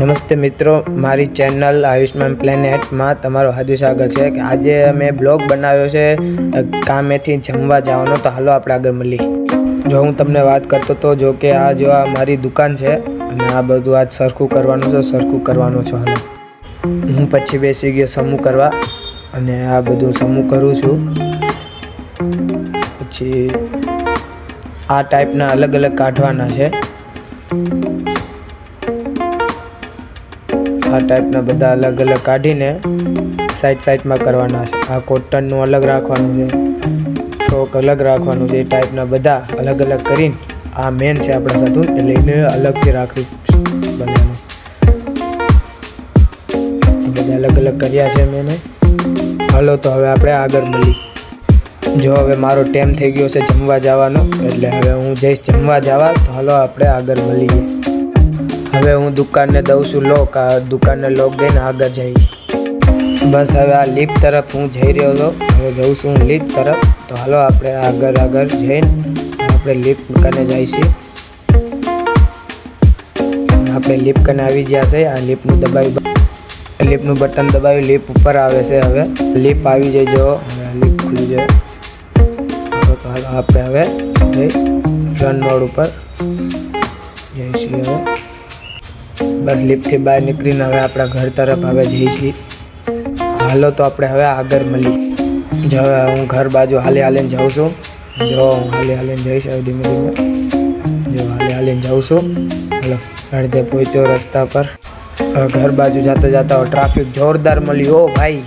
નમસ્તે મિત્રો, મારી ચેનલ આયુષ્માન પ્લેનેટમાં તમારું હાર્દિક સ્વાગત છે કે આજે મેં બ્લોગ બનાવ્યો છે કામેથી જમવા જવાનો. તો હાલો આપણે આગળ મળીએ. જો હું તમને વાત કરતો તો જો કે આ જો આ મારી દુકાન છે અને આ બધું આજ સરખું કરવાનું છે. હાલો હું પછી બેસી ગયો સમૂહ કરવા અને આ બધું સમૂહ કરું છું. પછી આ ટાઈપના અલગ અલગ કાઢવાના છે. આ ટાઈપના બધા અલગ અલગ કાઢીને સાઈડમાં કરવાના છે. આ કોટનનું અલગ રાખવાનું છે, ફ્રોક અલગ રાખવાનું છે. એ ટાઈપના બધા અલગ અલગ કરીને આ મેન છે આપણા સાધુ એટલે એને અલગથી રાખવી બધાને. બધા અલગ અલગ કર્યા છે મેં. હાલો તો હવે આપણે આગળ મળીએ. જો હવે મારો ટાઈમ થઈ ગયો છે જમવા જવાનો, એટલે હવે હું જઈશ જમવા જવા. તો હાલો આપણે આગળ મળીએ. હવે હું દુકાનને દઉં છું લોક. આ દુકાનને લોક દઈને આગળ જઈએ. બસ હવે આ લિફ્ટ તરફ હું જઈ રહ્યો હતો. હવે જઉં છું હું લિફ્ટ તરફ. તો હાલો આપણે આગળ જઈને આપણે લિફ્ટ કને જઈશું. આપણે લિફ્ટ કને આવી ગયા છે. આ લિફ્ટનું બટન દબાવી લિફ્ટ ઉપર આવે છે. હવે લિફ્ટ આવી જાય. જો લિફ્ટ ખુલી જાય. તો હાલો આપણે હવે ફ્રન્ટ રોડ ઉપર જઈશું. હવે બસ લિફ્ટથી બહાર નીકળીને હવે આપણા ઘર તરફ હવે જઈશું. હાલો તો આપણે હવે આગળ મળીએ. જો હવે હું ઘર બાજુ હાલીને જાઉં છું. જો હું હાલીને જઈશ હવે ધીમે ધીમે. જો હાલીને જાઉં છું. હાલો અડધે પહોંચ્યો રસ્તા પર. હવે ઘર બાજુ જતા ટ્રાફિક જોરદાર મળ્યું. ઓ ભાઈ,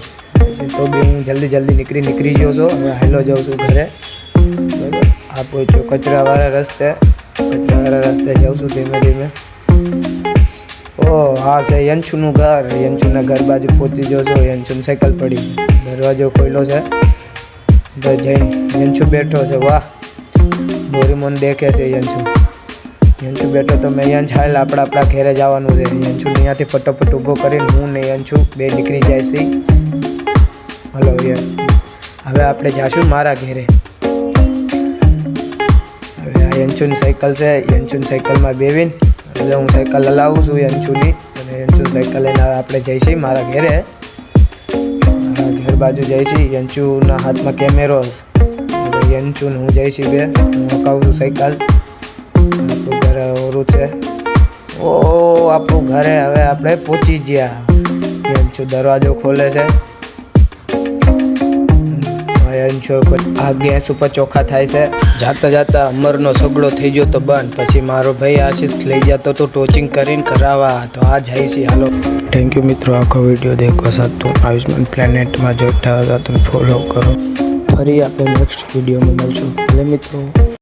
તો બી હું જલ્દી નીકળી ગયો છું. હવે હાલો જાઉં છું ઘરે. આ પહોંચ્યો કચરાવાળા રસ્તે જાઉં છું ધીમે ધીમે. ઓ હા છે યંશુનું ઘર. યંશુના ઘર બાજુ પહોંચી ગયો છો. યંશુની સાયકલ પડી, દરવાજો ખોલ્યો છે. તો જઈને યંશુ બેઠો છે. વાહ, ડોરેમોન દેખે છે યંશુ બેઠો. તો મેં યંશ હાલ આપણા ઘેરે જવાનું છે. યંશુ અહીંયાથી ફટોફટ ઊભો કરીને હું ને યંશુ બે નીકળી જાય છે. હલો હવે આપણે જાશું મારા ઘેરે. હવે આ યંશુની સાયકલ છે. યંશુની સાયકલમાં બેવીને એટલે હું સાયકલ હલાવું છું યંશુની. અને યંશુ સાયકલ લઈને આપણે જઈશું મારા ઘેરે. મારા ઘેર બાજુ જઈશું. યંશુના હાથમાં કેમેરો. હવે યંશુને હું જઈશું બે. હું હકાવું છું સાયકલ. આપણું ઘરે ઓરું છે. ઓ આપણું ઘરે હવે આપણે પહોંચી ગયા. યંશુ દરવાજો ખોલે છે. યંશુ આ ગેસ ઉપર ચોખા થાય છે. જાતા અમરનો સગડો થઈ ગયો તો બંધ. પછી મારો ભાઈ આશીષ લઈ જતો તો ટોચિંગ કરીને કરાવવા. તો આ જાય છે. હાલો થેન્ક યુ મિત્રો, આખો વિડીયો દેખવા સાતું આયુષ્માન પ્લેનેટમાં જોઈતા હતા તો ફોલો કરો. ફરી આપણે નેક્સ્ટ વિડીયોમાં મળશું. ભલે મિત્રો.